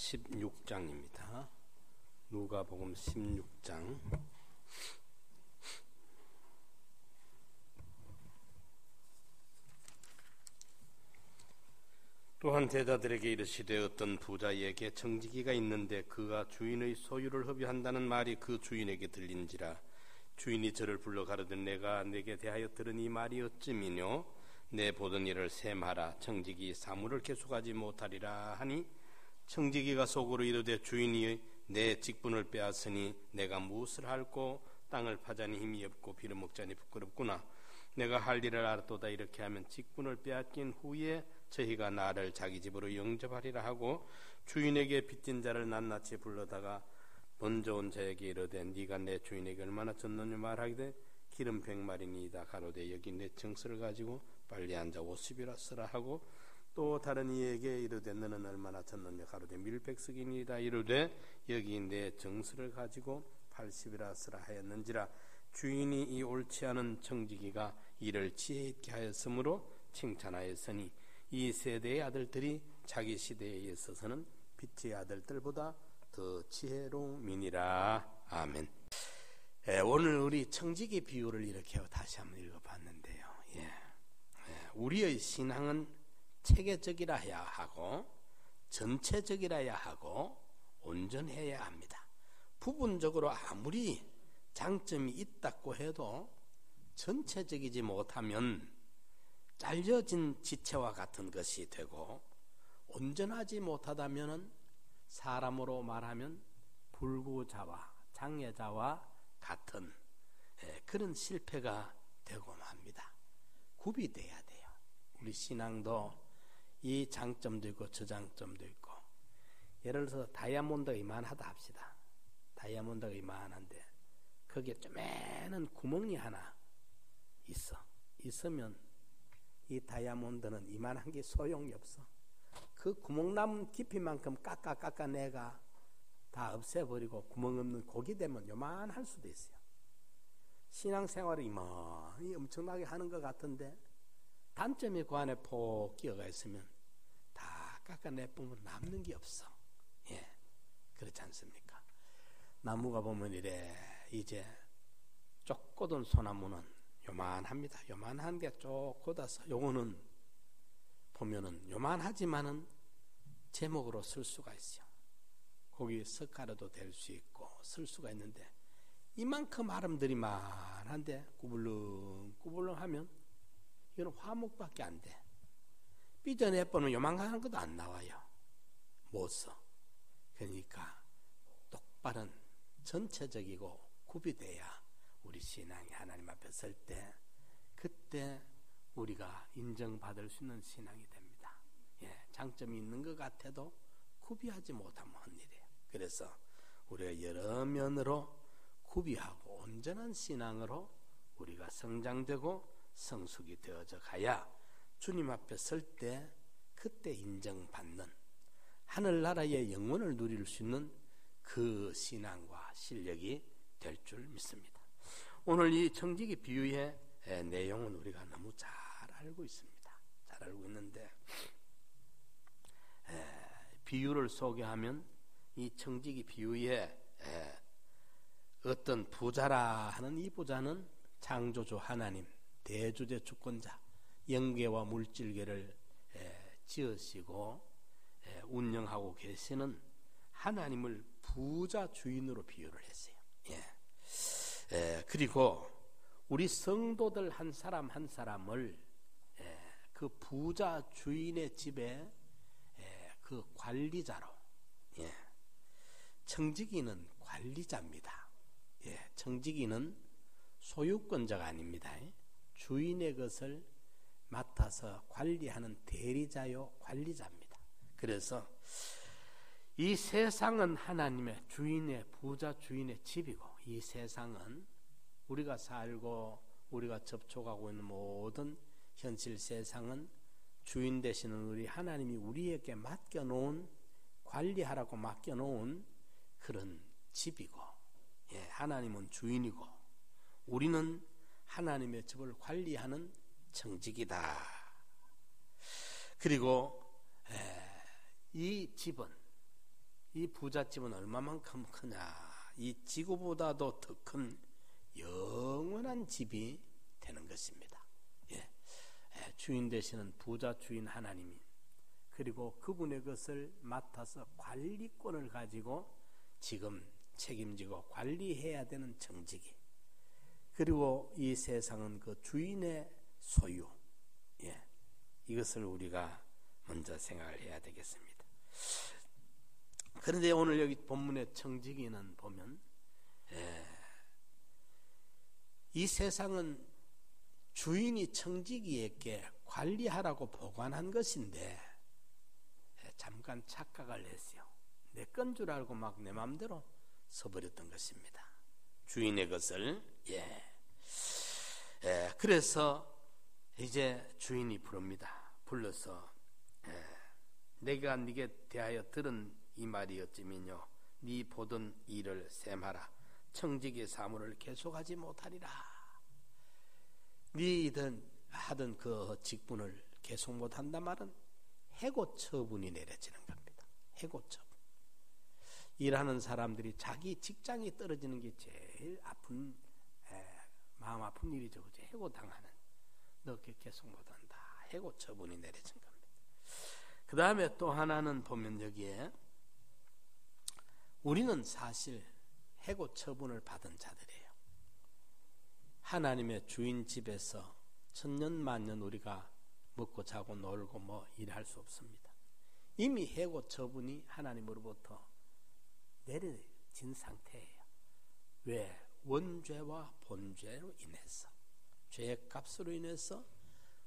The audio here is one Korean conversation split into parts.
16장입니다. 누가복음 16장. 또한 대다들에게 이르시되 어떤 부자에게 청지기가 있는데 그가 주인의 소유를 허비한다는 말이 그 주인에게 들린지라. 주인이 저를 불러 가로되 내가 내게 대하여 들은 이 말이 어찌미뇨? 내 보던 일을 셈하라. 청지기 사물을 계속하지 못하리라 하니 청지기가 속으로 이르되 주인이 내 직분을 빼앗으니 내가 무엇을 할꼬? 땅을 파자니 힘이 없고 빌어먹자니 부끄럽구나. 내가 할 일을 알았도다. 이렇게 하면 직분을 빼앗긴 후에 저희가 나를 자기 집으로 영접하리라 하고 주인에게 빚진 자를 낱낱이 불러다가 먼저 온 자에게 이르되 네가 내 주인에게 얼마나 졌느냐 말하기되 기름 100마리니이다. 가로되 여기 내 정수를 가지고 빨리 앉아 50이라 쓰라 하고 또 다른 이에게 이르되 너는 얼마나 졌느냐 가로되 밀 100석이니이다. 이르되 여기 내 정수를 가지고 80이라 쓰라 하였는지라. 주인이 이 옳지 않은 청지기가 이를 지혜 있게 하였으므로 칭찬하였으니 이 세대의 아들들이 자기 시대에 있어서는 빛의 아들들보다 더 지혜로움이니라. 아멘. 오늘 우리 청지기 비유를 이렇게 다시 한번 읽어봤는데요. 우리의 신앙은 체계적이라야 하고 전체적이라야 하고 온전해야 합니다. 부분적으로 아무리 장점이 있다고 해도 전체적이지 못하면 잘려진 지체와 같은 것이 되고 온전하지 못하다면 사람으로 말하면 불구자와 장애자와 같은 그런 실패가 되고 맙니다. 구비돼야 돼요. 우리 신앙도 이 장점도 있고 저 장점도 있고, 예를 들어서 다이아몬드가 이만하다 합시다. 다이아몬드가 이만한데 거기에 쪼매는 구멍이 하나 있으면 이 다이아몬드는 이만한 게 소용이 없어. 그 구멍 남은 깊이만큼 깎아 내가 다 없애버리고 구멍 없는 고기 되면 요만할 수도 있어요. 신앙생활을 이만히 엄청나게 하는 것 같은데 단점이 그 안에 폭 끼어가 있으면 다 깎아내보면 남는 게 없어. 그렇지 않습니까? 나무가 보면 이래 이제 쪽 꽂은 소나무는 요만합니다. 요만한 게 쪽 꽂아서 요거는 보면은 요만하지만은 제목으로 쓸 수가 있어요. 거기 석가래도 될 수 있고 쓸 수가 있는데 이만큼 아름들이 많은데 꾸불렁꾸불렁 하면 이건 화목밖에 안 돼. 삐져내보면 요만한 것도 안 나와요. 못 써. 그러니까 똑바른 전체적이고 구비돼야 우리 신앙이 하나님 앞에 설 때 그때 우리가 인정받을 수 있는 신앙이 됩니다. 장점이 있는 것 같아도 구비하지 못하면 헛일이에요. 그래서 우리가 여러 면으로 구비하고 온전한 신앙으로 우리가 성장되고 성숙이 되어져 가야 주님 앞에 설 때 그때 인정받는 하늘나라의 영원을 누릴 수 있는 그 신앙과 실력이 될 줄 믿습니다. 오늘 이 청지기 비유의 내용은 우리가 너무 잘 알고 있습니다. 잘 알고 있는데 비유를 소개하면 이 청지기 비유에 어떤 부자라 하는 이 부자는 창조주 하나님, 대주제 주권자, 영계와 물질계를 지으시고 운영하고 계시는 하나님을 부자 주인으로 비유를 했어요. 그리고 우리 성도들 한 사람 한 사람을 그 부자 주인의 집에 그 관리자로, 청지기는 관리자입니다. 청지기는 소유권자가 아닙니다. 주인의 것을 맡아서 관리하는 대리자요 관리자입니다. 그래서 이 세상은 하나님의 주인의 부자 주인의 집이고 이 세상은 우리가 살고 우리가 접촉하고 있는 모든 현실 세상은 주인 되시는 우리 하나님이 우리에게 맡겨놓은 관리하라고 맡겨놓은 그런 집이고 하나님은 주인이고 우리는 하나님의 집을 관리하는 청지기다. 그리고 이 집은 이 부잣집은 얼마만큼 크냐? 이 지구보다도 더 큰 영원한 집이 되는 것입니다. 주인 되시는 부자 주인 하나님이, 그리고 그분의 것을 맡아서 관리권을 가지고 지금 책임지고 관리해야 되는 정직이, 그리고 이 세상은 그 주인의 소유, 이것을 우리가 먼저 생각을 해야 되겠습니다. 그런데 오늘 여기 본문의 청지기는 보면 이 세상은 주인이 청지기에게 관리하라고 보관한 것인데 잠깐 착각을 했어요. 내 건 줄 알고 막 내 마음대로 서버렸던 것입니다. 주인의 것을. 그래서 이제 주인이 부릅니다. 불러서 내가 네게 대하여 들은 이 말이 어찌미뇨? 네 보던 일을 셈하라. 청지기 사물을 계속하지 못하리라. 네든 하던 그 직분을 계속 못한다 말은 해고 처분이 내려지는 겁니다. 해고 처분. 일하는 사람들이 자기 직장이 떨어지는 게 제일 아픈, 마음 아픈 일이죠. 그죠? 해고 당하는. 너 계속 못한다. 해고 처분이 내려진 겁니다. 그 다음에 또 하나는 보면 여기에 우리는 사실 해고 처분을 받은 자들이에요. 하나님의 주인 집에서 천년만년 우리가 먹고 자고 놀고 뭐 일할 수 없습니다. 이미 해고 처분이 하나님으로부터 내려진 상태예요. 왜? 원죄와 본죄로 인해서, 죄의 값으로 인해서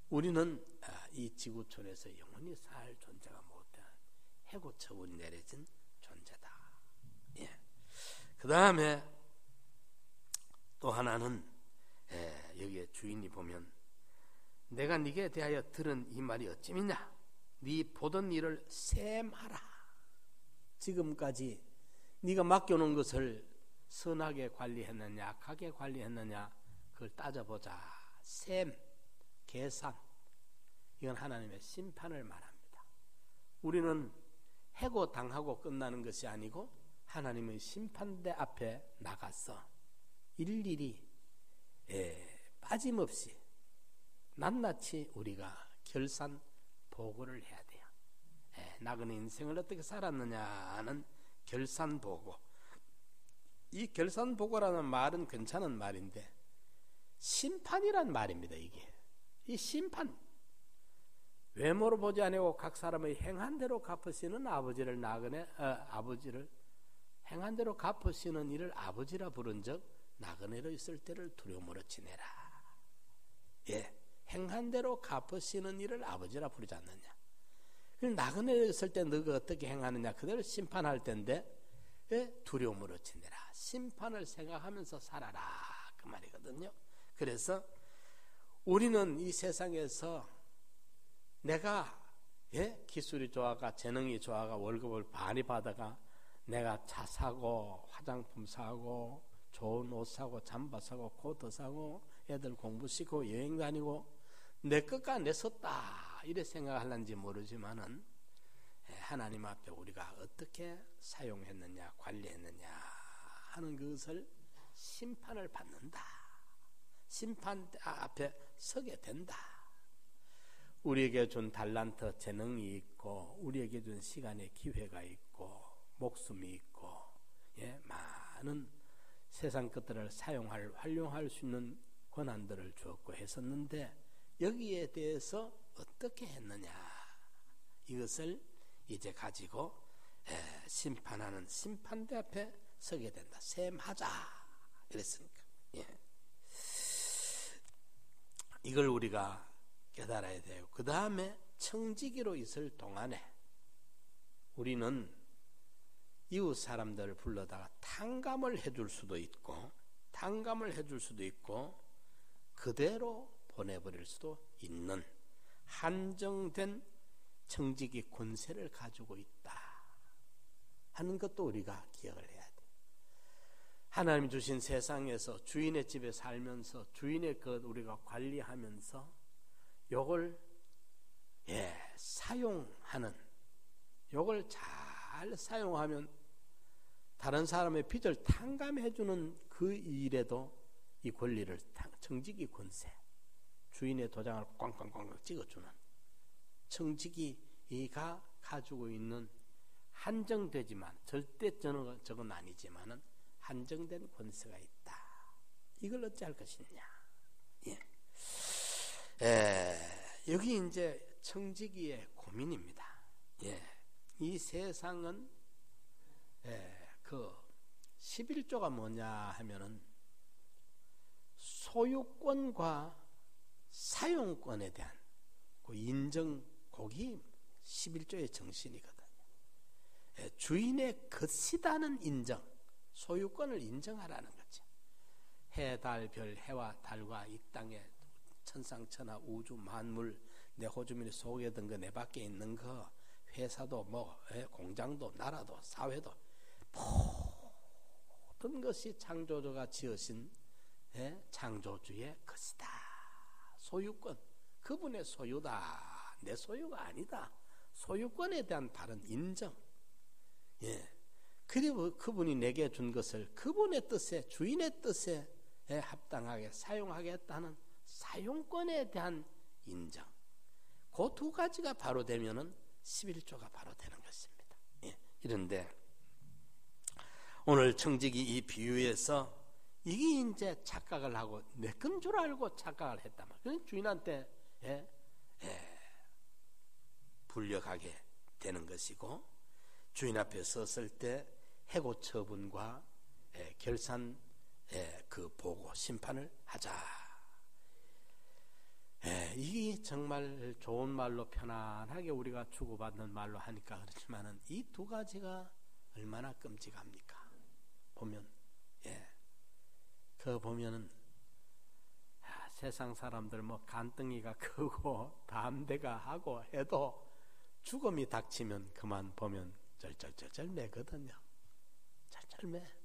우리는 이 지구촌에서 영원히 살 존재가 못한 해고 처분이 내려진 존재다. 그 다음에 또 하나는 여기에 주인이 보면 내가 네게 대하여 들은 이 말이 어찌미냐? 네 보던 일을 셈하라. 지금까지 네가 맡겨놓은 것을 선하게 관리했느냐 악하게 관리했느냐 그걸 따져보자. 셈, 계산, 이건 하나님의 심판을 말합니다. 우리는 해고 당하고 끝나는 것이 아니고 하나님의 심판대 앞에 나가서 일일이 빠짐없이 낱낱이 우리가 결산 보고를 해야 돼요. 나그네 인생을 어떻게 살았느냐는 결산 보고. 이 결산 보고라는 말은 괜찮은 말인데 심판이란 말입니다. 이게 이 심판, 외모로 보지 아니하고 각 사람의 행한 대로 갚으시는 아버지를 아버지를 행한 대로 갚으시는 이를 아버지라 부른 적 나그네로 있을 때를 두려움으로 지내라. 행한 대로 갚으시는 이를 아버지라 부르지 않느냐. 나그네로 있을 때 너가 어떻게 행하느냐 그대로 심판할 텐데 두려움으로 지내라. 심판을 생각하면서 살아라 그 말이거든요. 그래서 우리는 이 세상에서 내가 기술이 좋아가 재능이 좋아가 월급을 많이 받아가 내가 차 사고 화장품 사고 좋은 옷 사고 잠바 사고 코트 사고 애들 공부시키고 여행 다니고 내 것과 내 섰다 이래 생각하는지 모르지만은 하나님 앞에 우리가 어떻게 사용했느냐 관리했느냐 하는 것을 심판을 받는다. 심판 앞에 서게 된다. 우리에게 준 달란트 재능이 있고 우리에게 준 시간의 기회가 있고 목숨이 있고 많은 세상 것들을 활용할 수 있는 권한들을 주었고 했었는데 여기에 대해서 어떻게 했느냐 이것을 이제 가지고 심판하는 심판대 앞에 서게 된다. 셈하자 이랬으니까 이걸 우리가 깨달아야 돼요. 그 다음에 청지기로 있을 동안에 우리는 이웃 사람들을 불러다가 탕감을 해줄 수도 있고 그대로 보내버릴 수도 있는 한정된 청지기 권세를 가지고 있다 하는 것도 우리가 기억을 해야 돼. 하나님 주신 세상에서 주인의 집에 살면서 주인의 것 우리가 관리하면서 요걸 사용하는, 요걸 잘 사용하면 다른 사람의 빚을 탕감해주는 그 일에도 이 권리를 청지기 권세, 주인의 도장을 꽝꽝꽝 찍어주는 청지기가 가지고 있는 한정되지만 절대 저건 아니지만은 한정된 권세가 있다. 이걸 어찌할 것이냐. 여기 이제 청지기의 고민입니다. 이 세상은 그 11조가 뭐냐 하면은 소유권과 사용권에 대한 그 인정, 거기 11조의 정신이거든요. 주인의 것이다는 인정, 소유권을 인정하라는 거죠. 해, 달, 별, 해와 달과 이 땅에 천상천하 우주 만물, 내 호주민이 속에 든 거, 내 밖에 있는 거, 회사도 공장도 나라도 사회도 모든 것이 창조주가 지으신 창조주의 것이다. 소유권, 그분의 소유다. 내 소유가 아니다. 소유권에 대한 바른 인정. 그리고 그분이 내게 준 것을 그분의 뜻에, 주인의 뜻에 합당하게 사용하겠다는 사용권에 대한 인정. 그 두 가지가 바로 되면은 11조가 바로 되는 것입니다. 이런데 오늘 청지기 이 비유에서 이게 이제 착각을 하고 내 건 줄 알고 착각을 했단 말이에요. 그래서 주인한테 불려가게 되는 것이고, 주인 앞에 섰을 때 해고 처분과 결산 그 보고 심판을 하자. 이게 정말 좋은 말로 편안하게 우리가 주고받는 말로 하니까 그렇지만은 이 두 가지가 얼마나 끔찍합니까? 보면 그거 보면은 세상 사람들 뭐 간등이가 크고 담대가 하고 해도 죽음이 닥치면 그만 보면 절절절절 매거든요. 절절 매.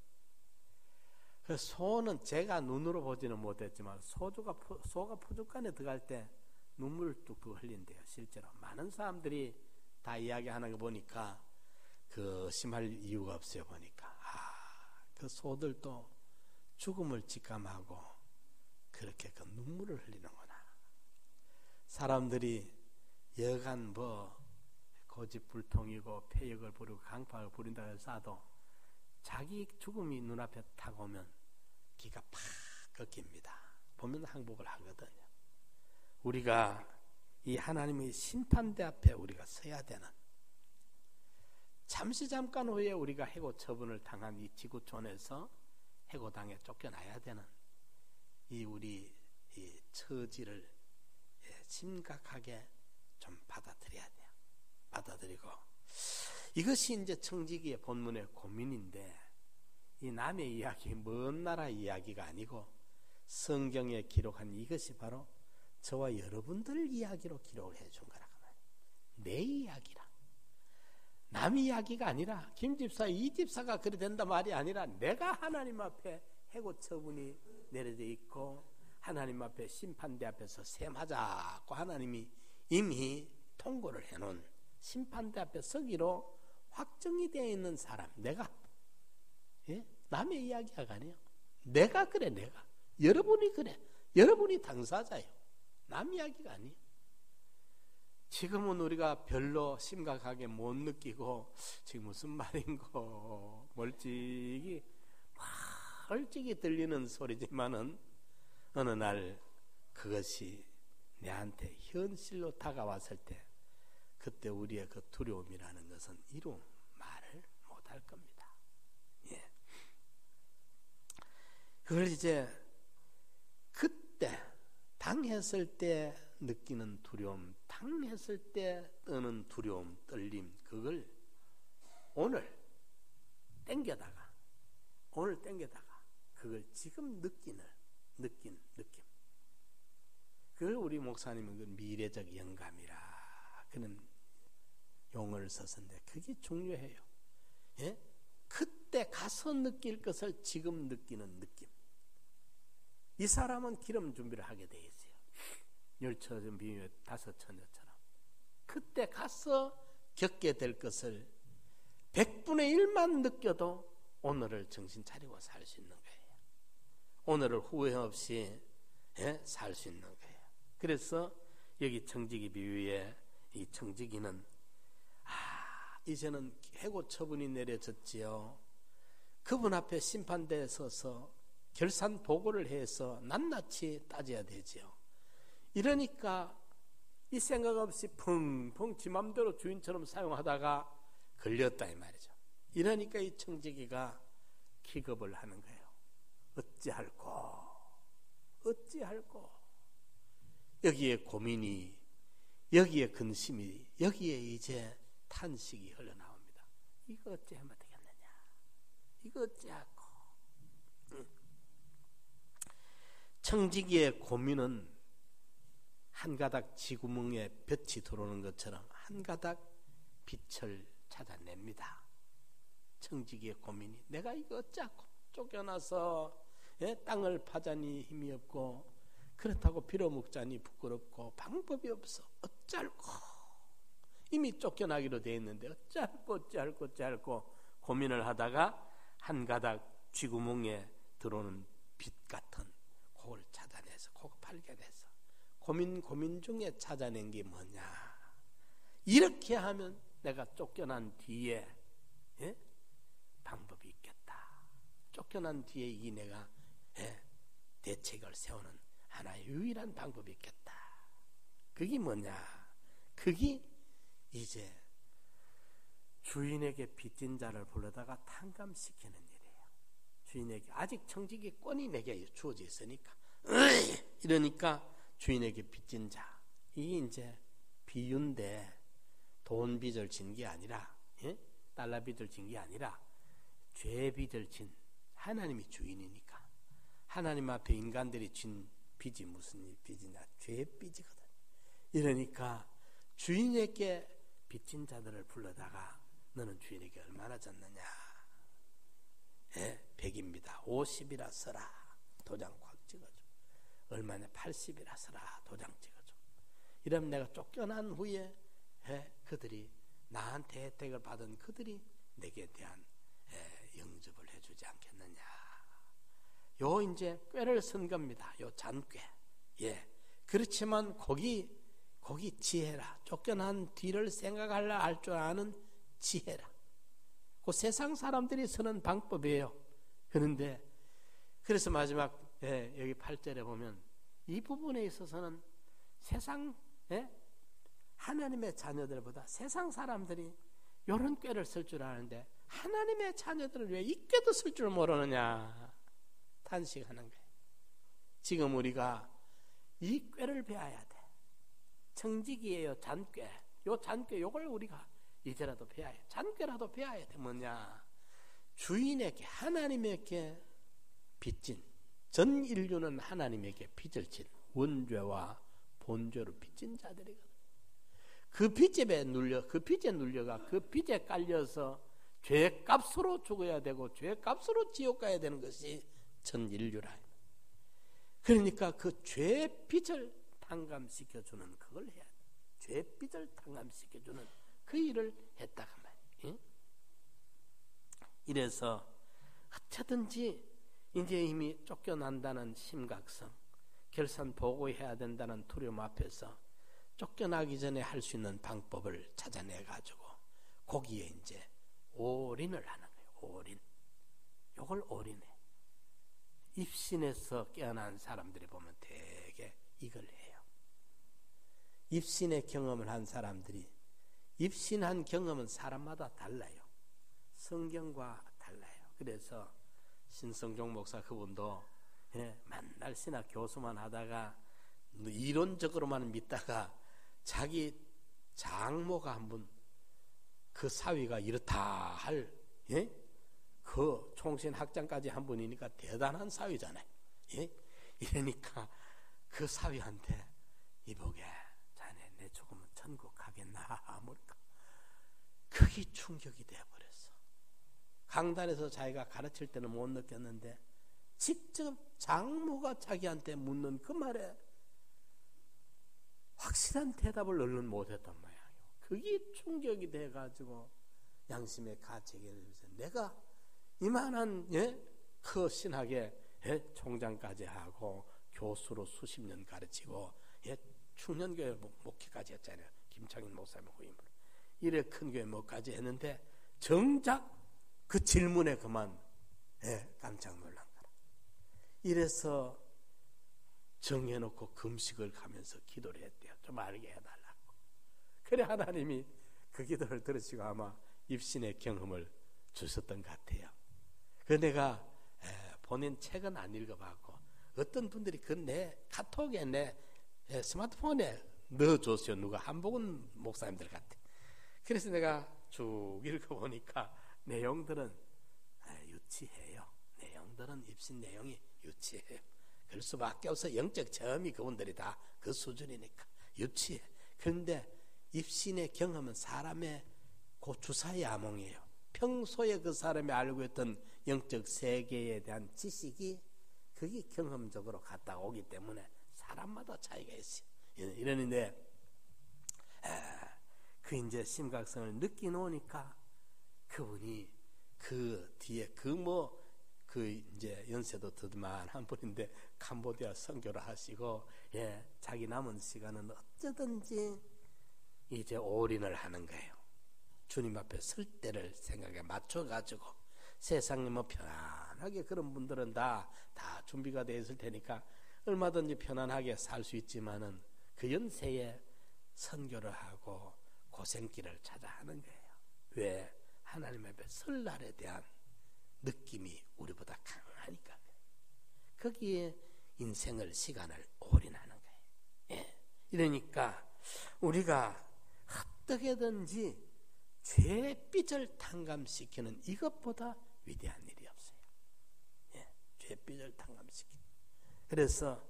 그 소는 제가 눈으로 보지는 못했지만 소가 푸죽간에 들어갈 때 눈물을 뚝뚝 흘린대요. 실제로 많은 사람들이 다 이야기하는 거 보니까 그 심할 이유가 없어요. 보니까 그 소들도 죽음을 직감하고 그렇게 그 눈물을 흘리는구나. 사람들이 여간 뭐 고집불통이고 폐역을 부리고 강팍을 부린다 해서도 자기 죽음이 눈앞에 탁 오면 기가 팍 꺾입니다. 보면 항복을 하거든요. 우리가 이 하나님의 심판대 앞에 우리가 서야 되는, 잠깐 후에 우리가 해고 처분을 당한 이 지구촌에서 해고당에 쫓겨나야 되는 이 우리 이 처지를 심각하게 좀 받아들여야 돼요. 받아들이고, 이것이 이제 청지기의 본문의 고민인데, 이 남의 이야기, 먼 나라 이야기가 아니고 성경에 기록한 이것이 바로 저와 여러분들 이야기로 기록을 해준 거라고 말이에요. 내 이야기라. 남 이야기가 아니라 김 집사, 이 집사가 그래 된다 말이 아니라 내가 하나님 앞에 해고 처분이 내려져 있고 하나님 앞에 심판대 앞에서 셈하자고 하나님이 이미 통고를 해놓은 심판대 앞에 서기로 확정이 되어 있는 사람, 내가, 남의 이야기가 아니에요. 내가 그래, 내가. 여러분이 그래. 여러분이 당사자예요. 남 이야기가 아니에요. 지금은 우리가 별로 심각하게 못 느끼고 지금 무슨 말인고 멀찍이 들리는 소리지만은 어느 날 그것이 내한테 현실로 다가왔을 때 그때 우리의 그 두려움이라는 것은 이루 말을 못할 겁니다. 그걸 이제 그때 당했을 때 느끼는 두려움, 당했을 때 떠는 두려움, 떨림, 그걸 오늘 땡겨다가 그걸 지금 느낀 느낌, 그걸 우리 목사님은 그 미래적 영감이라 그는 용어를 썼는데 그게 중요해요. 그때 가서 느낄 것을 지금 느끼는 느낌. 이 사람은 기름 준비를 하게 돼 있어요. 열처럼 비유의 5처녀처럼 그때 가서 겪게 될 것을 100분의 1만 느껴도 오늘을 정신 차리고 살 수 있는 거예요. 오늘을 후회 없이 살 수 있는 거예요. 그래서 여기 청지기 비유에 이 청지기는 이제는 해고 처분이 내려졌지요. 그분 앞에 심판대에 서서 결산 보고를 해서 낱낱이 따져야 되지요. 이러니까 이 생각 없이 펑펑 지 맘대로 주인처럼 사용하다가 걸렸다 이 말이죠. 이러니까 이 청지기가 기겁을 하는 거예요. 어찌할꼬 여기에 고민이, 여기에 근심이, 여기에 이제 탄식이 흘러나옵니다. 이거 어찌하면 되겠느냐, 이거 어찌하고. 청지기의 고민은 한 가닥 지구멍에 볕이 들어오는 것처럼 한 가닥 빛을 찾아냅니다. 청지기의 고민이 내가 이거 어찌하고 쫓겨나서 땅을 파자니 힘이 없고 그렇다고 빌어먹자니 부끄럽고 방법이 없어 어찌할꼬. 이미 쫓겨나기로 돼 있는데 어찌할꼬 고민을 하다가 한 가닥 쥐구멍에 들어오는 빛 같은 그걸 찾아내서 그거 발견해서 고민 중에 찾아낸 게 뭐냐. 이렇게 하면 내가 쫓겨난 뒤에 방법이 있겠다. 쫓겨난 뒤에 이 내가 대책을 세우는 하나의 유일한 방법이 있겠다. 그게 뭐냐? 그게 이제 주인에게 빚진 자를 불러다가 탕감시키는 일이에요. 주인에게 아직 청지기권이 내게 주어져 있으니까 이러니까 주인에게 빚진 자, 이게 이제 비유인데 돈 빚을 진 게 아니라 달러 빚을 진 게 아니라 죄 빚을 진 하나님이 주인이니까 하나님 앞에 인간들이 진 빚이 무슨 빚이냐, 죄 빚이거든. 이러니까 주인에게 빚진 자들을 불러다가 너는 주인에게 얼마나 졌느냐. 100입니다. 50이라 써라. 도장 꽉 찍어줘. 얼마냐? 80이라 써라. 도장 찍어줘. 이러면 내가 쫓겨난 후에 그들이 나한테 혜택을 받은 그들이 내게 대한 영접을 해주지 않겠느냐. 요 이제 꾀를 쓴 겁니다. 요 잔꾀. 그렇지만 거기 지혜라. 쫓겨난 뒤를 생각하려 할 줄 아는 지혜라. 그 세상 사람들이 쓰는 방법이에요. 그런데 그래서 마지막 여기 8절에 보면 이 부분에 있어서는 세상 하나님의 자녀들보다 세상 사람들이 이런 꾀를 쓸 줄 아는데 하나님의 자녀들을 왜 이 꾀도 쓸 줄 모르느냐 탄식하는 거예요. 지금 우리가 이 꾀를 배워야 돼. 청지기예요. 잔꾀. 요 잔꾀 요걸 우리가 이제라도 배워야 돼. 잔꾀라도 배워야 돼. 뭐냐, 주인에게 하나님에게 빚진, 전 인류는 하나님에게 빚을 진 원죄와 본죄로 빚진 자들이거든. 그 빚에 눌려가 그 빚에 깔려서 죄값으로 죽어야 되고 죄값으로 지옥 가야 되는 것이 전 인류라. 그러니까 그 죄 빚을 탕감시켜주는 그걸 해야 돼. 죄 빚을 탕감시켜주는 그 일을 했다가 말이에요. 이래서 어쩌든지 이제 이미 쫓겨난다는 심각성, 결산 보고해야 된다는 두려움 앞에서 쫓겨나기 전에 할 수 있는 방법을 찾아내 가지고 거기에 이제 올인을 하는 거예요. 올인. 요걸 올인해. 입신에서 깨어난 사람들이 보면 되게 이걸 해요. 입신의 경험을 한 사람들이, 입신한 경험은 사람마다 달라요. 성경과 달라요. 그래서 신성종 목사 그분도 맨날 신학 교수만 하다가 이론적으로만 믿다가 자기 장모가 한 분 그 사위가 이렇다 할 그 총신 학장까지 한 분이니까 대단한 사위잖아요. 이러니까 그 사위한테 이보게 자네 내 죽으면 천국 가겠나 아무리까. 그게 충격이 되어버렸어. 강단에서 자기가 가르칠 때는 못 느꼈는데 직접 장모가 자기한테 묻는 그 말에 확실한 대답을 얼른 못했단 말이에요. 그게 충격이 돼가지고 양심의 가책에 대해서 내가 이만한 그 신학의 총장까지 하고 교수로 수십 년 가르치고 충년교회 목회까지 했잖아요. 김창인 목사님 후임으로. 이래 큰 교회 뭐까지 했는데 정작 그 질문에 그만 깜짝 놀란 거라. 이래서 정해놓고 금식을 가면서 기도를 했대요. 좀 알게 해달라고. 그래 하나님이 그 기도를 들으시고 아마 입신의 경험을 주셨던 것 같아요. 그 내가 본인 책은 안 읽어봤고 어떤 분들이 그 내 카톡에 내 스마트폰에 넣어줬어요. 누가 한복은 목사님들 같아. 그래서 내가 쭉 읽어보니까 내용들은 유치해요. 내용들은 입신 내용이 유치해요. 그럴 수밖에 없어. 영적 체험이 그분들이 다 그 수준이니까 유치해. 그런데 입신의 경험은 사람의 그 주사의 암몽이에요. 평소에 그 사람이 알고 있던 영적 세계에 대한 지식이 그게 경험적으로 갔다 오기 때문에 사람마다 차이가 있어요. 이러는데 그 이제 심각성을 느끼노니까 그분이 그 뒤에 그 이제 연세도 드만한 분인데 캄보디아 선교를 하시고 자기 남은 시간은 어쩌든지 이제 올인을 하는 거예요. 주님 앞에 설 때를 생각에 맞춰가지고 세상에 뭐 편안하게 그런 분들은 다 준비가 되어 있을 테니까 얼마든지 편안하게 살 수 있지만은 그 연세에 선교를 하고 고생길을 찾아 하는 거예요. 왜? 하나님 앞에 설날에 대한 느낌이 우리보다 강하니까. 거기에 인생을 시간을 올인하는 거예요. 이러니까 우리가 어떻게든지 죄빚을 탕감시키는 이것보다 위대한 일이 없어요. 죄빚을 탕감시키는. 그래서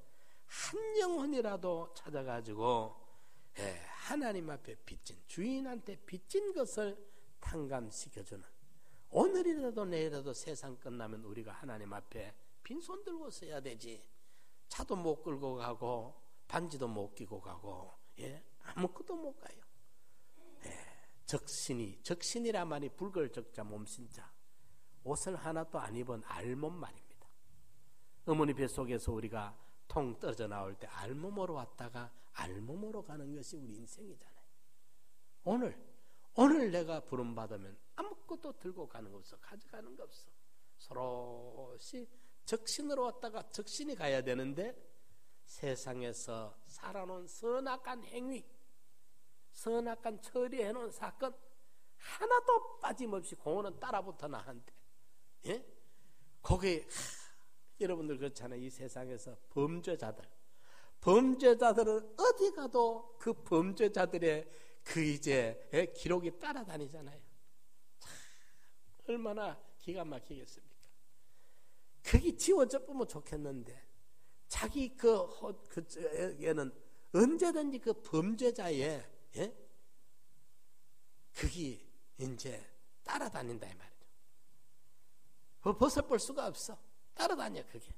한 영혼이라도 찾아가지고 하나님 앞에 빚진, 주인한테 빚진 것을 탕감시켜주는, 오늘이라도 내일이라도 세상 끝나면 우리가 하나님 앞에 빈손 들고 서야 되지. 차도 못 끌고 가고 반지도 못 끼고 가고 아무것도 못 가요. 적신이라 말이 불걸적자 몸신자, 옷을 하나도 안 입은 알몸 말입니다. 어머니 뱃속에서 우리가 통 떨어져 나올 때 알몸으로 왔다가 알몸으로 가는 것이 우리 인생이잖아요. 오늘 내가 부름받으면 아무것도 들고 가는 거 없어. 가져가는 거 없어. 서로시 적신으로 왔다가 적신이 가야 되는데 세상에서 살아놓은 선악한 행위, 선악한 처리해놓은 사건 하나도 빠짐없이 공원은 따라붙어 나한테. 거기에 여러분들 그렇잖아요. 이 세상에서 범죄자들은 어디 가도 그 범죄자들의 그 이제 기록이 따라다니잖아요. 참, 얼마나 기가 막히겠습니까? 그게 지워져 보면 좋겠는데 자기 그에는 언제든지 그 범죄자의 그게 이제 따라다닌다 이 말이죠. 벗어볼 수가 없어. 따라다녀 그게.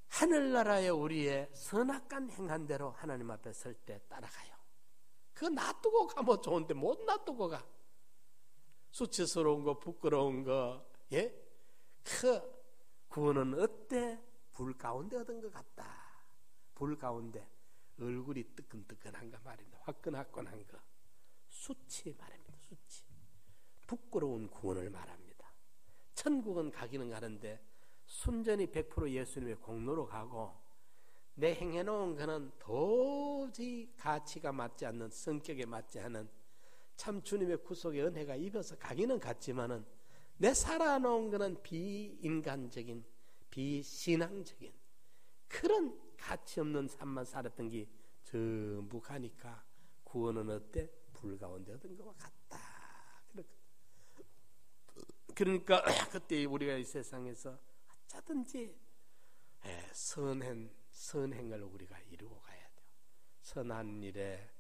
하늘나라의 우리의 선악간 행한 대로 하나님 앞에 설 때 따라가요. 그거 놔두고 가면 좋은데 못 놔두고 가. 수치스러운 거, 부끄러운 거, 그 구원은 어때? 불 가운데 얻은 것 같다. 불 가운데 얼굴이 뜨끈뜨끈한 거 말입니다. 화끈화끈한 거. 수치 말입니다. 수치. 부끄러운 구원을 말합니다. 천국은 가기는 가는데 순전히 100% 예수님의 공로로 가고 내 행해놓은 거는 도저히 가치가 맞지 않는, 성격에 맞지 않은, 참 주님의 구속의 은혜가 입어서 가기는 갔지만은 내 살아놓은 거는 비인간적인, 비신앙적인 그런 가치 없는 삶만 살았던 게 전부 가니까 구원은 어때? 불 가운데 얻은 것과 같다. 그러니까 그때 우리가 이 세상에서 어쩌든지 선행을 우리가 이루고 가야 돼요. 선한 일을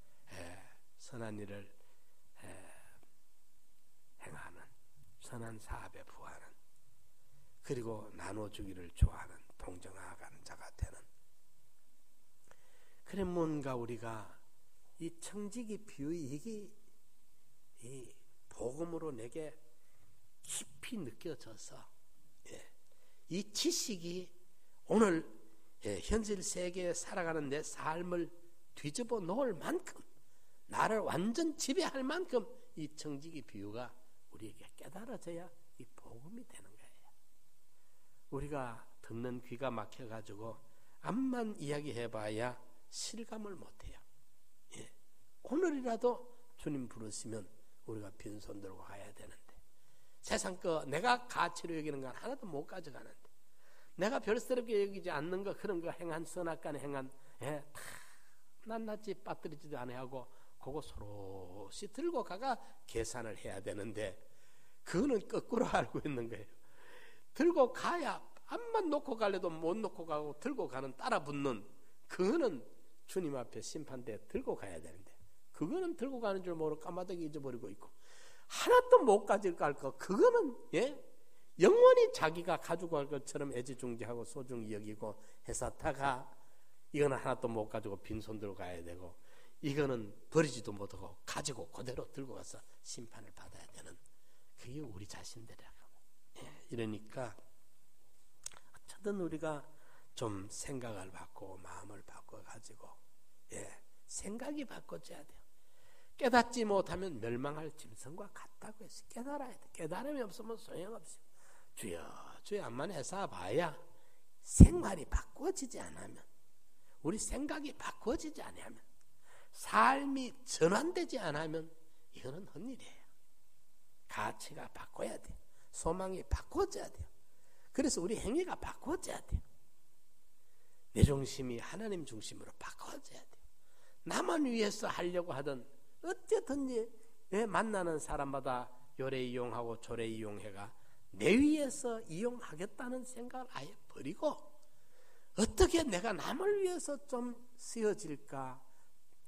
행하는, 선한 사업에 부하는, 그리고 나눠주기를 좋아하는, 동정하는 자가 되는. 그래 뭔가 우리가 이 청지기 비유의 이 복음으로 내게 깊이 깊이 느껴져서 이 지식이 오늘 현실 세계에 살아가는 내 삶을 뒤집어 놓을 만큼, 나를 완전 지배할 만큼 이 청지기 비유가 우리에게 깨달아져야 이 복음이 되는 거예요. 우리가 듣는 귀가 막혀가지고 앞만 이야기해봐야 실감을 못해요. 오늘이라도 주님 부르시면 우리가 빈손 들고 가야 되는데, 세상 거 내가 가치로 여기는 건 하나도 못 가져가는데, 내가 별스럽게 여기지 않는 거, 그런 거 행한, 선악간 행한 다 낱낱이 빠뜨리지도 않아하고 그거 서로시 들고 가가 계산을 해야 되는데, 그거는 거꾸로 알고 있는 거예요. 들고 가야 앞만 놓고 갈래도 못 놓고 가고, 들고 가는 따라 붙는, 그거는 주님 앞에 심판대에 들고 가야 되는데, 그거는 들고 가는 줄 모르고 까마득히 잊어버리고 있고, 하나도 못 가져갈 거, 그거는 영원히 자기가 가지고 갈 것처럼 애지중지하고 소중히 여기고 해서 이거는 하나도 못 가지고 빈손 들고 가야 되고, 이거는 버리지도 못하고 가지고 그대로 들고 가서 심판을 받아야 되는, 그게 우리 자신들이라고. 이러니까 어쨌든 우리가 좀 생각을 바꾸고 마음을 바꿔가지고 생각이 바꿔져야 돼요. 깨닫지 못하면 멸망할 짐승과 같다고 해서 깨달아야 돼. 깨달음이 없으면 소용없어요. 주여 주여 암만 해서 봐야 생활이 바꿔지지 않으면, 우리 생각이 바꿔지지 않으면, 삶이 전환되지 않으면 이거는 헛일이에요. 가치가 바꿔야 돼요. 소망이 바꿔져야 돼요. 그래서 우리 행위가 바꿔져야 돼요. 내 중심이 하나님 중심으로 바꿔져야 돼요. 나만 위해서 하려고 하던, 어쨌든지 만나는 사람마다 요래 이용하고 저래 이용해가 내 위해서 이용하겠다는 생각을 아예 버리고, 어떻게 내가 남을 위해서 좀 쓰여질까,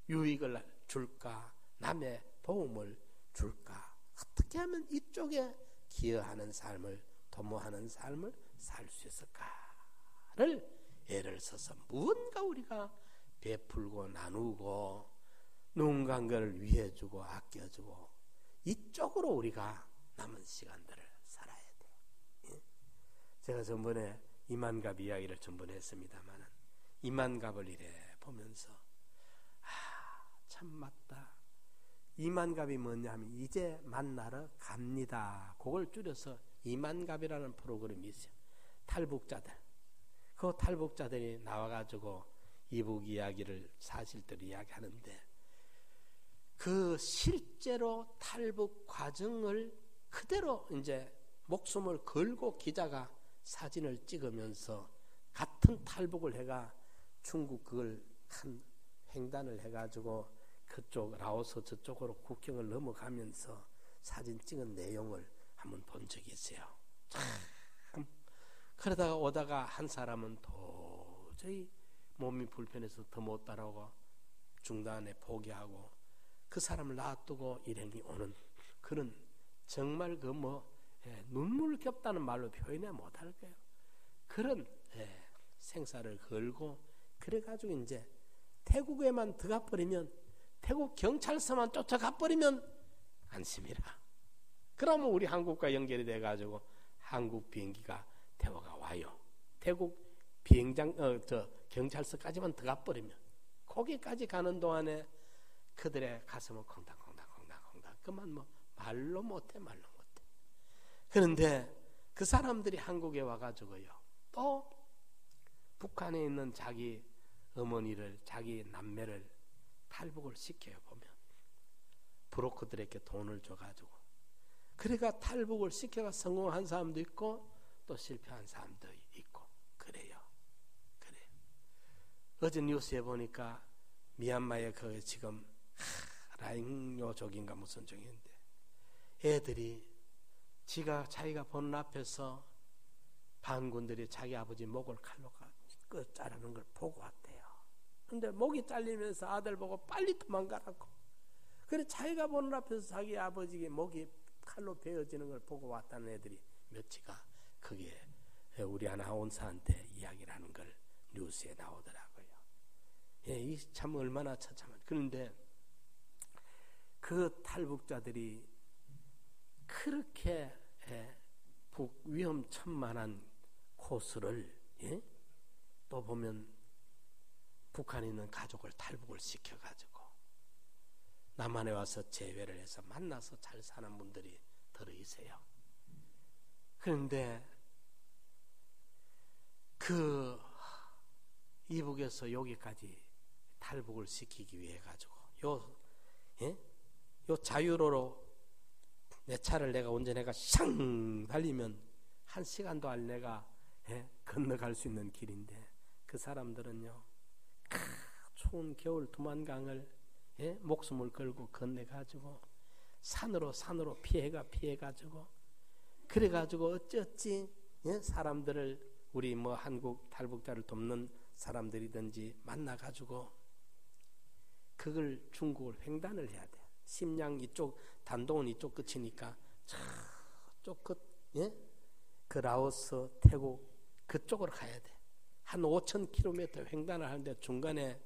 유익을 줄까, 남의 도움을 줄까, 어떻게 하면 이쪽에 기여하는 삶을, 도모하는 삶을 살 수 있을까를 애를 써서 무언가 우리가 베풀고 나누고 누군가를 위해주고 아껴주고, 이쪽으로 우리가 남은 시간들을 살아야 돼요. 제가 전번에 이만갑 이야기를 전번에 했습니다만, 이만갑을 이래 보면서 참 맞다. 이만갑이 뭐냐 하면 이제 만나러 갑니다. 그걸 줄여서 이만갑이라는 프로그램이 있어요. 탈북자들, 그 탈북자들이 나와가지고 이북 이야기를, 사실대로 이야기하는데, 그 실제로 탈북 과정을 그대로 이제 목숨을 걸고 기자가 사진을 찍으면서 같은 탈북을 해가 중국 그걸 한 횡단을 해가지고 그쪽 라오스 저쪽으로 국경을 넘어가면서 사진 찍은 내용을 한번 본 적이 있어요. 참. 그러다가 오다가 한 사람은 도저히 몸이 불편해서 더 못 따라오고 중단에 포기하고, 그 사람을 놔두고 일행이 오는 그런, 정말 그 눈물겹다는 말로 표현해 못할 거예요. 그런 생사를 걸고, 그래가지고 이제 태국에만 들어가 버리면, 태국 경찰서만 쫓아가 버리면 안심이라. 그러면 우리 한국과 연결이 돼가지고 한국 비행기가 태워가 와요. 태국 비행장 경찰서까지만 들어가 버리면, 거기까지 가는 동안에 그들의 가슴은 콩닥콩닥 그만 말로 못해. 그런데 그 사람들이 한국에 와가지고요, 또 북한에 있는 자기 어머니를, 자기 남매를 탈북을 시켜요. 보면 브로커들에게 돈을 줘가지고, 그래가 탈북을 시켜가 성공한 사람도 있고 또 실패한 사람도 있고 그래요. 어제 뉴스에 보니까 미얀마에 그 지금 라잉요족인가 무슨 종인데, 애들이 자기가 보는 앞에서 반군들이 자기 아버지 목을 칼로 자르는 걸 보고 왔대요. 근데 목이 잘리면서 아들 보고 빨리 도망가라고. 그래 자기가 보는 앞에서 자기 아버지의 목이 칼로 베어지는 걸 보고 왔다는 애들이 몇치가 그게 우리 아나운서한테 이야기를 하는 걸 뉴스에 나오더라고요. 이 참 얼마나 처참한. 그런데 그 탈북자들이 그렇게 위험천만한 코스를 또 보면 북한에 있는 가족을 탈북을 시켜가지고 남한에 와서 재회를 해서 만나서 잘 사는 분들이 들어있어요. 그런데 그 이북에서 여기까지 탈북을 시키기 위해 가지고 요 자유로로 내 차를 내가 운전해가 샹 달리면 1시간도 안 내가 건너갈 수 있는 길인데 그 사람들은요 추운 겨울 두만강을 목숨을 걸고 건너가지고 산으로 피해가지고 그래가지고 어찌 사람들을 우리 한국 탈북자를 돕는 사람들이든지 만나가지고 그걸 중국을 횡단을 해야 돼. 심양 이쪽 단동은 이쪽 끝이니까 저쪽 그 라오스 태국 그쪽으로 가야 돼. 한 5,000km 횡단을 하는데 중간에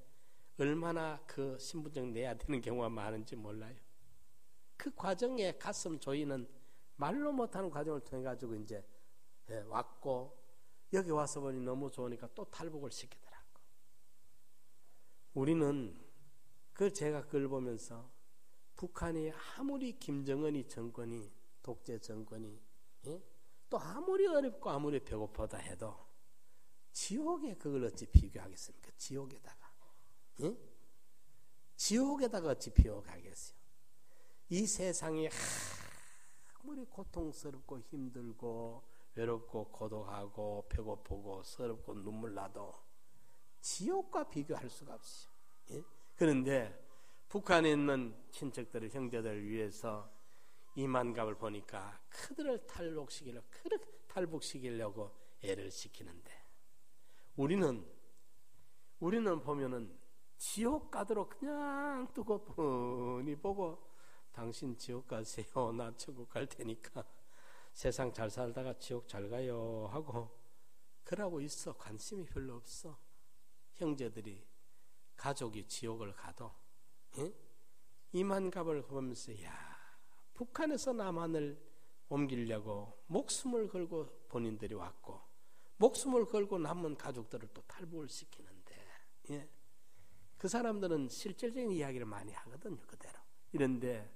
얼마나 그 신분증 내야 되는 경우가 많은지 몰라요. 그 과정에 가슴 조이는 말로 못하는 과정을 통해 가지고 이제 왔고 여기 와서 보니 너무 좋으니까 또 탈북을 시키더라고. 우리는 제가 그걸 보면서 북한이 아무리 김정은이 정권이 독재 정권이 또 아무리 어렵고 아무리 배고프다 해도 지옥에 그걸 어찌 비교하겠습니까? 지옥에다가 어찌 비교하겠어요? 이 세상이 아무리 고통스럽고 힘들고 외롭고 고독하고 배고프고 서럽고 눈물 나도 지옥과 비교할 수가 없어요. 그런데 북한에 있는 친척들을 형제들을 위해서 이만갑을 보니까 그들을 탈북시키려고 애를 시키는데 우리는 보면은 지옥 가도록 그냥 두고 뻔히 보고 당신 지옥 가세요. 나 천국 갈 테니까 세상 잘 살다가 지옥 잘 가요 하고 그러고 있어. 관심이 별로 없어. 형제들이 가족이 지옥을 가도 이만갑을 보면서 북한에서 남한을 옮기려고 목숨을 걸고 본인들이 왔고 목숨을 걸고 남은 가족들을 또 탈북을 시키는데 그 사람들은 실질적인 이야기를 많이 하거든요. 그대로. 이런데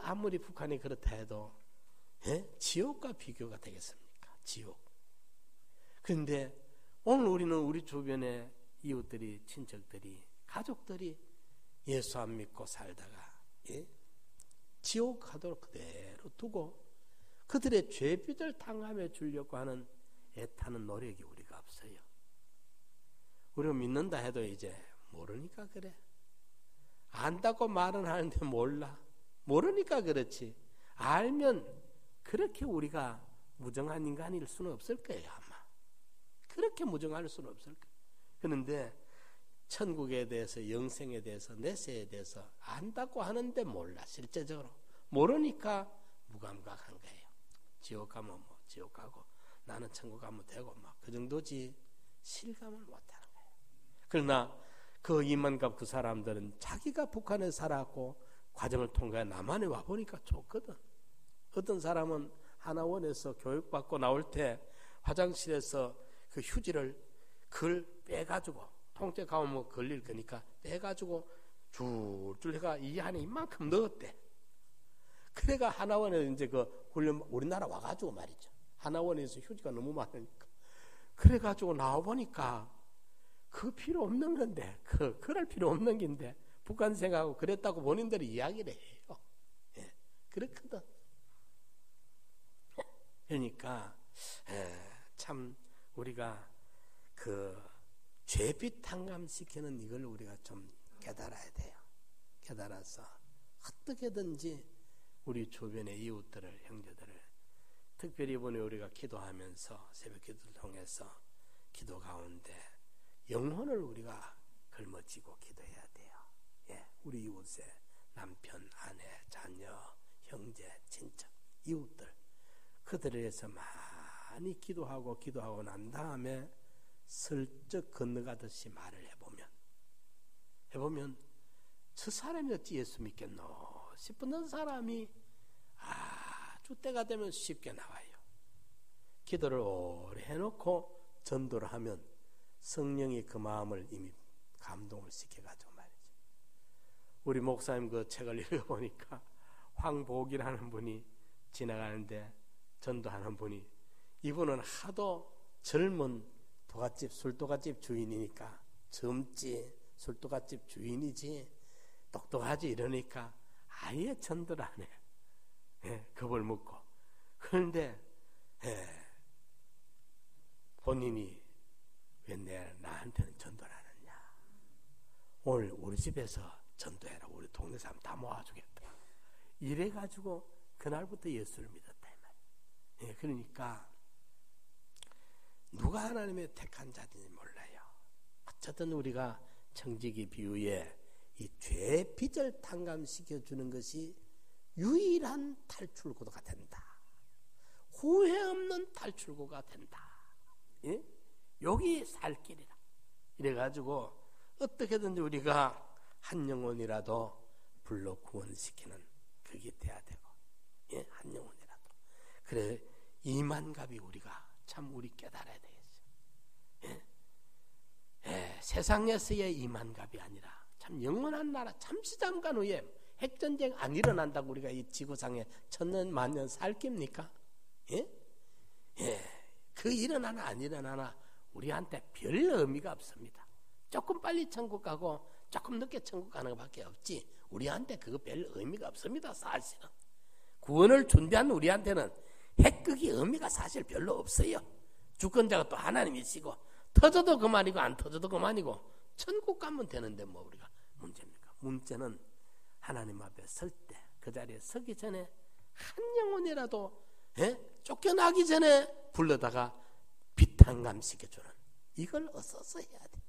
아무리 북한이 그렇다 해도 지옥과 비교가 되겠습니까? 지옥. 그런데 오늘 우리는 우리 주변에 이웃들이 친척들이 가족들이 예수 안 믿고 살다가 지옥 가도록 그대로 두고 그들의 죄빚을 당함해 주려고 하는 애타는 노력이 우리가 없어요. 우리가 믿는다 해도 이제 모르니까 그래. 안다고 말은 하는데 몰라. 모르니까 그렇지. 알면 그렇게 우리가 무정한 인간일 수는 없을 거예요. 아마 그렇게 무정할 수는 없을 거예요. 그런데 천국에 대해서 영생에 대해서 내세에 대해서 안다고 하는데 몰라. 실제적으로 모르니까 무감각한 거예요. 지옥 가면 지옥 가고 나는 천국 가면 되고 그 정도지 실감을 못하는 거예요. 그러나 그 이만갑 그 사람들은 자기가 북한에 살았고 과정을 통과해 남한에 와보니까 좋거든. 어떤 사람은 하나원에서 교육받고 나올 때 화장실에서 그 휴지를 그걸 빼가지고 통째 가면 걸릴 거니까 빼가지고 줄줄 해가 이 안에 이만큼 넣었대. 그래가 하나원에 이제 그 훈련 우리나라 와가지고 말이죠. 하나원에서 휴지가 너무 많으니까 그래가지고 나와보니까 그 필요 없는 건데 그럴 필요 없는 건데 북한 생각하고 그랬다고 본인들이 이야기를 해요. 그렇거든. 그러니까 참 우리가 그 죄빚 탕감시키는 이걸 우리가 좀 깨달아야 돼요. 깨달아서 어떻게든지 우리 주변의 이웃들을 형제들을 특별히 이번에 우리가 기도하면서 새벽 기도를 통해서 기도 가운데 영혼을 우리가 걸머쥐고 기도해야 돼요. 우리 이웃의 남편, 아내, 자녀, 형제, 친척, 이웃들 그들에 대해서 많이 기도하고 난 다음에 슬쩍 건너가듯이 말을 해보면 저 사람이 어찌 예수 믿겠노 싶은 사람이 아주 때가 되면 쉽게 나와요. 기도를 오래 해놓고 전도를 하면 성령이 그 마음을 이미 감동을 시켜가지고 말이죠. 우리 목사님 그 책을 읽어보니까 황복이라는 분이 지나가는데 전도하는 분이, 이분은 하도 젊은 도갓집, 술도갓집 주인이니까, 젊지, 술도갓집 주인이지, 똑똑하지 이러니까 아예 전도를 안 해. 겁을 먹고. 그런데 본인이 왜 나한테는 전도를 안 하냐, 오늘 우리 집에서 전도해라, 우리 동네 사람 다 모아주겠다, 이래가지고 그날부터 예수를 믿었다 이 말이에요. 그러니까 누가 하나님의 택한 자인지 몰라요. 어쨌든 우리가 청지기 비유에 이 죄의 빚을 탕감시켜주는 것이 유일한 탈출구가 된다. 후회 없는 탈출구가 된다. 예? 여기 살 길이라. 이래가지고 어떻게든지 우리가 한 영혼이라도 불러 구원시키는 그게 돼야 되고, 예? 한 영혼이라도. 그래, 이만갑이 우리가 참 우리 깨달아야 되겠어요. 예? 세상에서의 이만갑이 아니라 참 영원한 나라, 잠시 잠깐 후에 핵전쟁 안 일어난다고 우리가 이 지구상에 천년 만년 살 깁니까? 예? 그 일어나나 안 일어나나 우리한테 별 의미가 없습니다. 조금 빨리 천국 가고 조금 늦게 천국 가는 것밖에 없지 우리한테 그거 별 의미가 없습니다. 사실은 구원을 준비한 우리한테는 핵극이 의미가 사실 별로 없어요. 주권자가 또 하나님이시고, 터져도 그만이고 안 터져도 그만이고 천국 가면 되는데 뭐 우리가 문제입니까? 문제는 하나님 앞에 설 때, 그 자리에 서기 전에 한 영혼이라도 쫓겨나기 전에 불러다가 비탄감시켜주는, 이걸 어서서 해야 돼.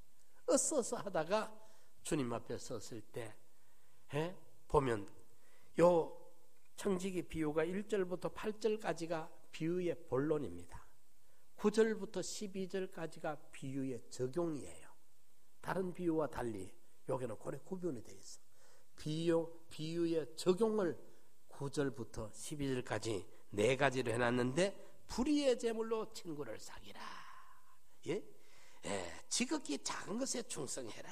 어서서 하다가 주님 앞에 섰을 때 보면 요 청지기 비유가 1절부터 8절까지가 비유의 본론입니다. 9절부터 12절까지가 비유의 적용이에요. 다른 비유와 달리 여기는 고래 구분이 되어 있어. 비유의 적용을 9절부터 12절까지 네 가지로 해놨는데, 불의의 제물로 친구를 사귀라. 지극히 작은 것에 충성해라.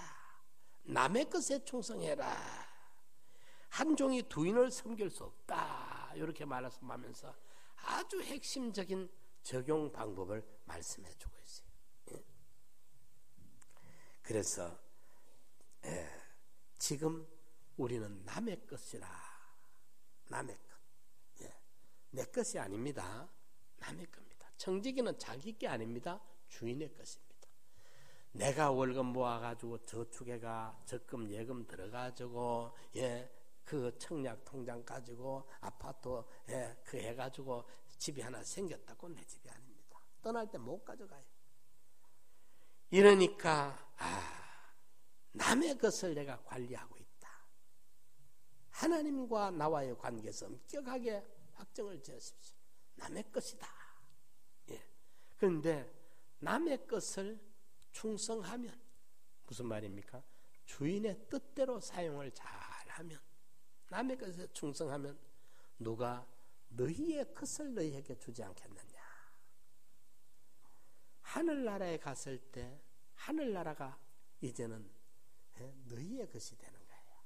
남의 것에 충성해라. 한 종이 두 인을 섬길 수 없다. 이렇게 말씀하면서 아주 핵심적인 적용 방법을 말씀해주고 있어요. 그래서 지금 우리는 남의 것이라. 남의 것. 내 것이 아닙니다. 남의 겁니다. 청지기는 자기 게 아닙니다. 주인의 것입니다. 내가 월급 모아가지고 저축해가 적금 예금 들어가지고 그 청약 통장 가지고 아파트 그 해가지고 집이 하나 생겼다고 내 집이 아닙니다. 떠날 때 못 가져가요. 이러니까 남의 것을 내가 관리하고 있다. 하나님과 나와의 관계에서 엄격하게 확정을 지으십시오. 남의 것이다. 그런데 남의 것을 충성하면, 무슨 말입니까? 주인의 뜻대로 사용을 잘하면, 남의 것에 충성하면 누가 너희의 것을 너희에게 주지 않겠느냐. 하늘나라에 갔을 때 하늘나라가 이제는 너희의 것이 되는 거예요.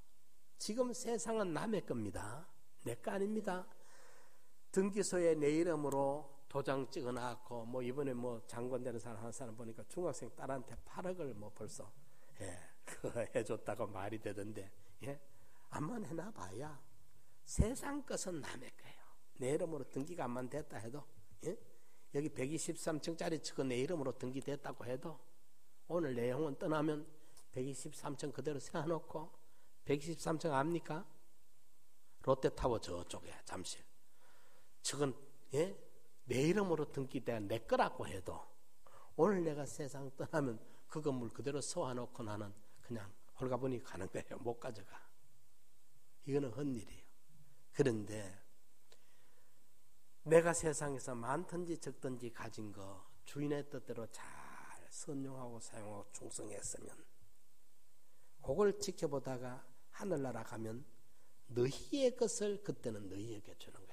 지금 세상은 남의 겁니다. 내 거 아닙니다. 등기소에 내 이름으로 도장 찍어놨고, 뭐 이번에 뭐 장관 되는 사람 한 사람 보니까 중학생 딸한테 8억을 뭐 벌써 그거 해줬다고 말이 되던데, 암만 해놔봐야 세상 것은 남의 거예요. 내 이름으로 등기가 암만 됐다 해도, 여기 123층짜리 측은 내 이름으로 등기됐다고 해도 오늘 내 영혼 떠나면 123층 그대로 세워놓고, 123층 압니까? 롯데타워 저쪽에 잠실 측은 내 이름으로 등기된 내 거라고 해도 오늘 내가 세상 떠나면 그 건물 그대로 세워놓고 나는 그냥 홀가분히 가는 거예요. 못 가져가. 이거는 헛일이에요. 그런데 내가 세상에서 많든지 적든지 가진 거 주인의 뜻대로 잘 선용하고 사용하고 충성했으면 그걸 지켜보다가 하늘나라 가면 너희의 것을 그때는 너희에게 주는 거예요.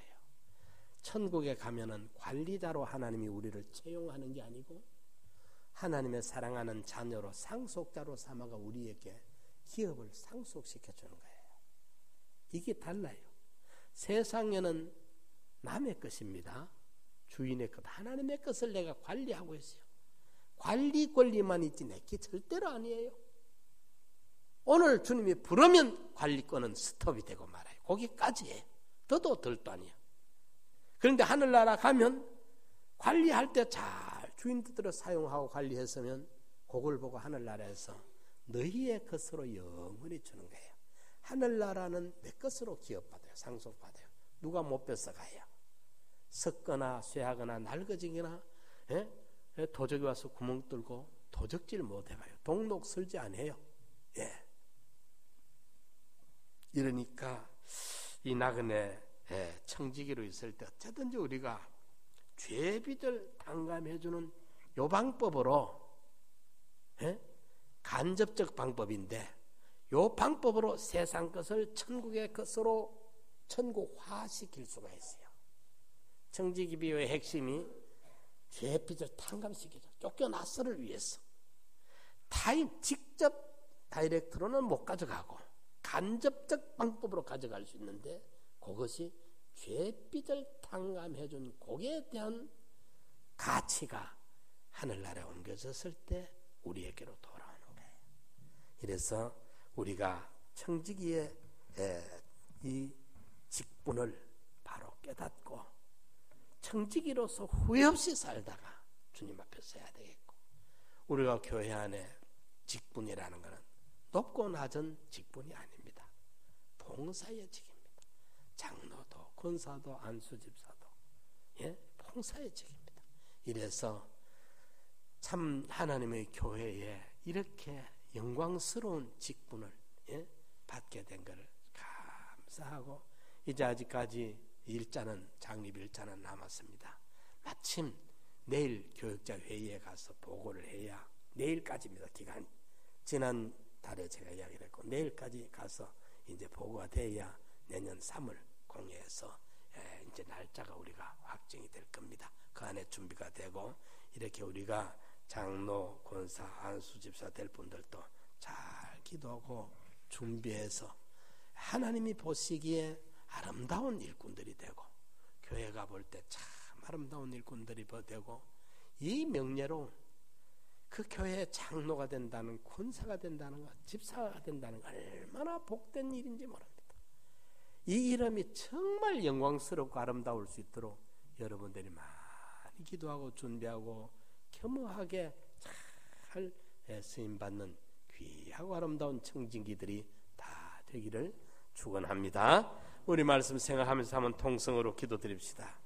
천국에 가면은 관리자로 하나님이 우리를 채용하는 게 아니고 하나님의 사랑하는 자녀로 상속자로 삼아가 우리에게 기업을 상속시켜 주는 거예요. 이게 달라요. 세상에는 남의 것입니다. 주인의 것, 하나님의 것을 내가 관리하고 있어요. 관리 권리만 있지 내게 절대로 아니에요. 오늘 주님이 부르면 관리권은 스톱이 되고 말아요. 거기까지예요. 더도 덜도 아니에요. 그런데 하늘나라 가면 관리할 때 잘 주인 뜻대로 사용하고 관리했으면 그걸 보고 하늘나라에서 너희의 것으로 영원히 주는 거예요. 하늘나라는 내 것으로 기업받아요. 상속받아요. 누가 못 뺏어가요. 섞거나 쇠하거나 낡아지거나 도적이 와서 구멍 뚫고 도적질 못 해봐요. 동록 설지 안 해요. 이러니까 이 나그네 청지기로 있을 때 어쨌든지 우리가 죄빚을 탕감해주는 요 방법으로 간접적 방법인데 요 방법으로 세상 것을 천국의 것으로 천국화시킬 수가 있어요. 청지기 비유의 핵심이 죄빚을 탕감시키죠. 쫓겨났어를 위해서. 직접 다이렉트로는 못 가져가고 간접적 방법으로 가져갈 수 있는데 그것이 죄빚을 탕감해준 거기에 대한 가치가 하늘나라에 옮겨졌을 때 우리에게로 돌아오는 거예요. 그래서 우리가 청지기의 이 직분을 바로 깨닫고 청지기로서 후회 없이 살다가 주님 앞에 서야 되겠고, 우리가 교회 안에 직분이라는 것은 높고 낮은 직분이 아닙니다. 봉사의 직입니다. 장로도 권사도 안수집사도 봉사의 직입니다. 이래서 참 하나님의 교회에 이렇게 영광스러운 직분을 받게 된 것을 감사하고, 이제 아직까지 장립 일자는 남았습니다. 마침 내일 교역자 회의에 가서 보고를 해야, 내일까지입니다. 기간이 지난 달에 제가 이야기를 했고 내일까지 가서 이제 보고가 돼야 내년 3월 공회에서 이제 날짜가 우리가 확정이 될 겁니다. 그 안에 준비가 되고, 이렇게 우리가 장로, 권사, 안수집사 될 분들도 잘 기도하고 준비해서 하나님이 보시기에 아름다운 일꾼들이 되고, 교회가 볼 때 참 아름다운 일꾼들이 되고, 이 명예로운 그 교회의 장로가 된다는, 권사가 된다는 것, 집사가 된다는 것, 얼마나 복된 일인지 모릅니다. 이 이름이 정말 영광스럽고 아름다울 수 있도록 여러분들이 많이 기도하고 준비하고 겸허하게 잘 쓰임받는 귀하고 아름다운 청진기들이 다 되기를 축원합니다. 우리 말씀 생각하면서 한번 통성으로 기도드립시다.